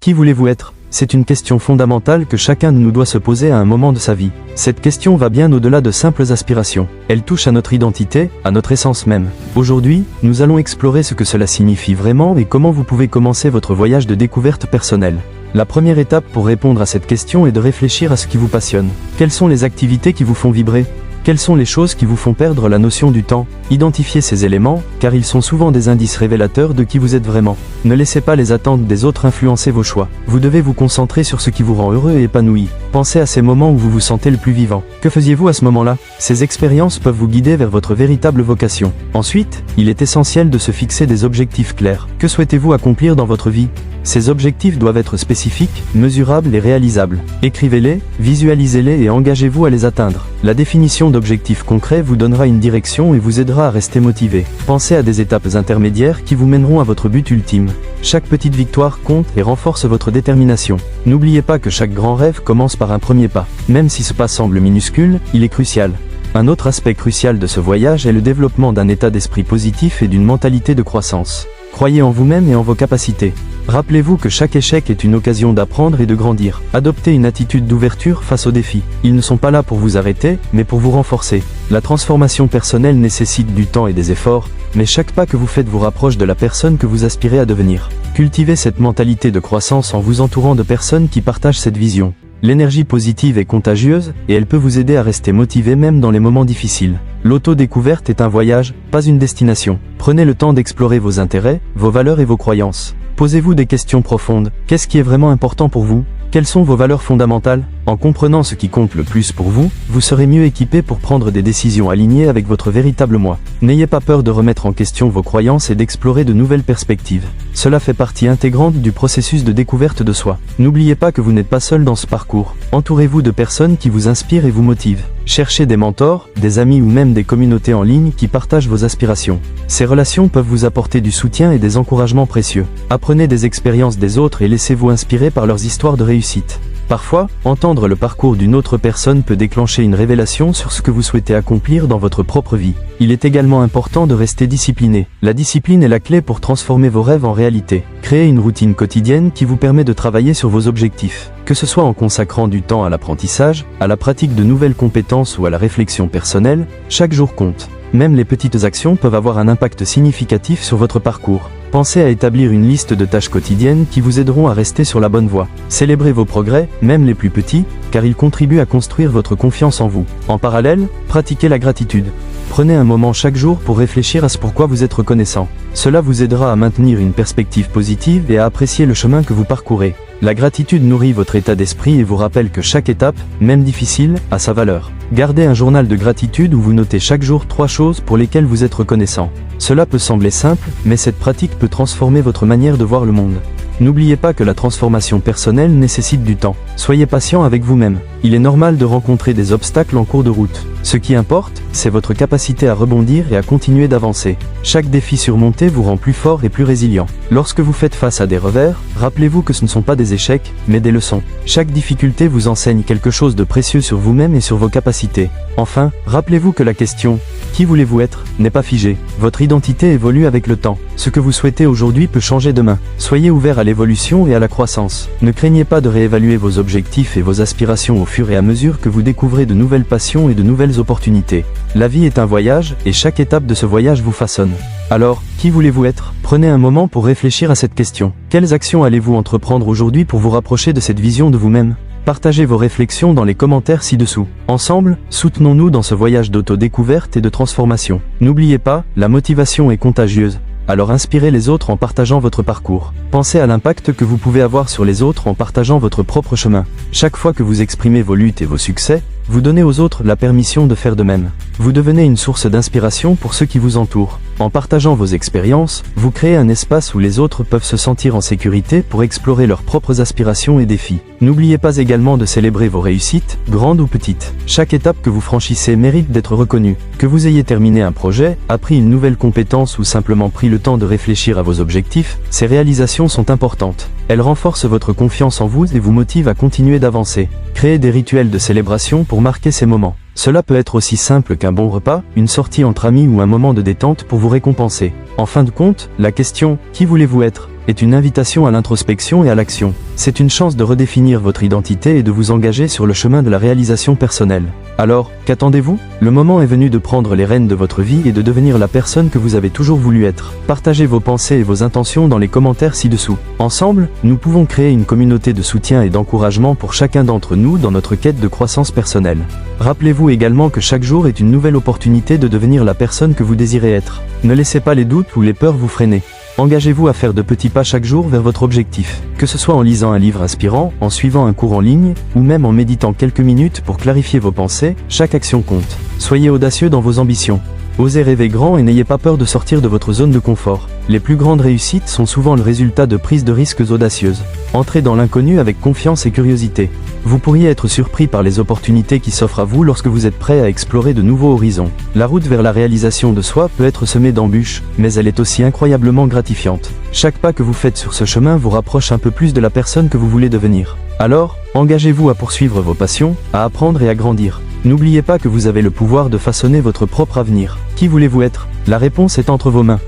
Qui voulez-vous être? C'est une question fondamentale que chacun de nous doit se poser à un moment de sa vie. Cette question va bien au-delà de simples aspirations. Elle touche à notre identité, à notre essence même. Aujourd'hui, nous allons explorer ce que cela signifie vraiment et comment vous pouvez commencer votre voyage de découverte personnelle. La première étape pour répondre à cette question est de réfléchir à ce qui vous passionne. Quelles sont les activités qui vous font vibrer? Quelles sont les choses qui vous font perdre la notion du temps? Identifiez ces éléments, car ils sont souvent des indices révélateurs de qui vous êtes vraiment. Ne laissez pas les attentes des autres influencer vos choix. Vous devez vous concentrer sur ce qui vous rend heureux et épanoui. Pensez à ces moments où vous vous sentez le plus vivant. Que faisiez-vous à ce moment-là? Ces expériences peuvent vous guider vers votre véritable vocation. Ensuite, il est essentiel de se fixer des objectifs clairs. Que souhaitez-vous accomplir dans votre vie? Ces objectifs doivent être spécifiques, mesurables et réalisables. Écrivez-les, visualisez-les et engagez-vous à les atteindre. La définition d'objectifs concrets vous donnera une direction et vous aidera à rester motivé. Pensez à des étapes intermédiaires qui vous mèneront à votre but ultime. Chaque petite victoire compte et renforce votre détermination. N'oubliez pas que chaque grand rêve commence par un premier pas. Même si ce pas semble minuscule, il est crucial. Un autre aspect crucial de ce voyage est le développement d'un état d'esprit positif et d'une mentalité de croissance. Croyez en vous-même et en vos capacités. Rappelez-vous que chaque échec est une occasion d'apprendre et de grandir. Adoptez une attitude d'ouverture face aux défis. Ils ne sont pas là pour vous arrêter, mais pour vous renforcer. La transformation personnelle nécessite du temps et des efforts, mais chaque pas que vous faites vous rapproche de la personne que vous aspirez à devenir. Cultivez cette mentalité de croissance en vous entourant de personnes qui partagent cette vision. L'énergie positive est contagieuse, et elle peut vous aider à rester motivé même dans les moments difficiles. L'auto-découverte est un voyage, pas une destination. Prenez le temps d'explorer vos intérêts, vos valeurs et vos croyances. Posez-vous des questions profondes. Qu'est-ce qui est vraiment important pour vous? Quelles sont vos valeurs fondamentales? En comprenant ce qui compte le plus pour vous, vous serez mieux équipé pour prendre des décisions alignées avec votre véritable moi. N'ayez pas peur de remettre en question vos croyances et d'explorer de nouvelles perspectives. Cela fait partie intégrante du processus de découverte de soi. N'oubliez pas que vous n'êtes pas seul dans ce parcours. Entourez-vous de personnes qui vous inspirent et vous motivent. Cherchez des mentors, des amis ou même des communautés en ligne qui partagent vos aspirations. Ces relations peuvent vous apporter du soutien et des encouragements précieux. Apprenez des expériences des autres et laissez-vous inspirer par leurs histoires de réussite. Parfois, entendre le parcours d'une autre personne peut déclencher une révélation sur ce que vous souhaitez accomplir dans votre propre vie. Il est également important de rester discipliné. La discipline est la clé pour transformer vos rêves en réalité. Créez une routine quotidienne qui vous permet de travailler sur vos objectifs. Que ce soit en consacrant du temps à l'apprentissage, à la pratique de nouvelles compétences ou à la réflexion personnelle, chaque jour compte. Même les petites actions peuvent avoir un impact significatif sur votre parcours. Pensez à établir une liste de tâches quotidiennes qui vous aideront à rester sur la bonne voie. Célébrez vos progrès, même les plus petits, car ils contribuent à construire votre confiance en vous. En parallèle, pratiquez la gratitude. Prenez un moment chaque jour pour réfléchir à ce pourquoi vous êtes reconnaissant. Cela vous aidera à maintenir une perspective positive et à apprécier le chemin que vous parcourez. La gratitude nourrit votre état d'esprit et vous rappelle que chaque étape, même difficile, a sa valeur. Gardez un journal de gratitude où vous notez chaque jour 3 choses pour lesquelles vous êtes reconnaissant. Cela peut sembler simple, mais cette pratique peut transformer votre manière de voir le monde. N'oubliez pas que la transformation personnelle nécessite du temps. Soyez patient avec vous-même. Il est normal de rencontrer des obstacles en cours de route. Ce qui importe, c'est votre capacité à rebondir et à continuer d'avancer. Chaque défi surmonté vous rend plus fort et plus résilient. Lorsque vous faites face à des revers, rappelez-vous que ce ne sont pas des échecs, mais des leçons. Chaque difficulté vous enseigne quelque chose de précieux sur vous-même et sur vos capacités. Enfin, rappelez-vous que la question « Qui voulez-vous être ?» n'est pas figée. Votre identité évolue avec le temps. Ce que vous souhaitez aujourd'hui peut changer demain. Soyez ouvert à l'évolution et à la croissance. Ne craignez pas de réévaluer vos objectifs et vos aspirations au fur et à mesure que vous découvrez de nouvelles passions et de nouvelles opportunités. La vie est un voyage, et chaque étape de ce voyage vous façonne. Alors, qui voulez-vous être? Prenez un moment pour réfléchir à cette question. Quelles actions allez-vous entreprendre aujourd'hui pour vous rapprocher de cette vision de vous-même? Partagez vos réflexions dans les commentaires ci-dessous. Ensemble, soutenons-nous dans ce voyage d'autodécouverte et de transformation. N'oubliez pas, la motivation est contagieuse. Alors inspirez les autres en partageant votre parcours. Pensez à l'impact que vous pouvez avoir sur les autres en partageant votre propre chemin. Chaque fois que vous exprimez vos luttes et vos succès, vous donnez aux autres la permission de faire de même. Vous devenez une source d'inspiration pour ceux qui vous entourent. En partageant vos expériences, vous créez un espace où les autres peuvent se sentir en sécurité pour explorer leurs propres aspirations et défis. N'oubliez pas également de célébrer vos réussites, grandes ou petites. Chaque étape que vous franchissez mérite d'être reconnue. Que vous ayez terminé un projet, appris une nouvelle compétence ou simplement pris le temps de réfléchir à vos objectifs, ces réalisations sont importantes. Elles renforcent votre confiance en vous et vous motivent à continuer d'avancer. Créez des rituels de célébration pour marquer ces moments. Cela peut être aussi simple qu'un bon repas, une sortie entre amis ou un moment de détente pour vous récompenser. En fin de compte, la question « Qui voulez-vous être ?» est une invitation à l'introspection et à l'action. C'est une chance de redéfinir votre identité et de vous engager sur le chemin de la réalisation personnelle. Alors, qu'attendez-vous? Le moment est venu de prendre les rênes de votre vie et de devenir la personne que vous avez toujours voulu être. Partagez vos pensées et vos intentions dans les commentaires ci-dessous. Ensemble, nous pouvons créer une communauté de soutien et d'encouragement pour chacun d'entre nous dans notre quête de croissance personnelle. Rappelez-vous également que chaque jour est une nouvelle opportunité de devenir la personne que vous désirez être. Ne laissez pas les doutes ou les peurs vous freiner. Engagez-vous à faire de petits pas chaque jour vers votre objectif. Que ce soit en lisant un livre inspirant, en suivant un cours en ligne, ou même en méditant quelques minutes pour clarifier vos pensées, chaque action compte. Soyez audacieux dans vos ambitions. Osez rêver grand et n'ayez pas peur de sortir de votre zone de confort. Les plus grandes réussites sont souvent le résultat de prises de risques audacieuses. Entrez dans l'inconnu avec confiance et curiosité. Vous pourriez être surpris par les opportunités qui s'offrent à vous lorsque vous êtes prêt à explorer de nouveaux horizons. La route vers la réalisation de soi peut être semée d'embûches, mais elle est aussi incroyablement gratifiante. Chaque pas que vous faites sur ce chemin vous rapproche un peu plus de la personne que vous voulez devenir. Alors, engagez-vous à poursuivre vos passions, à apprendre et à grandir. N'oubliez pas que vous avez le pouvoir de façonner votre propre avenir. Qui voulez-vous être? La réponse est entre vos mains.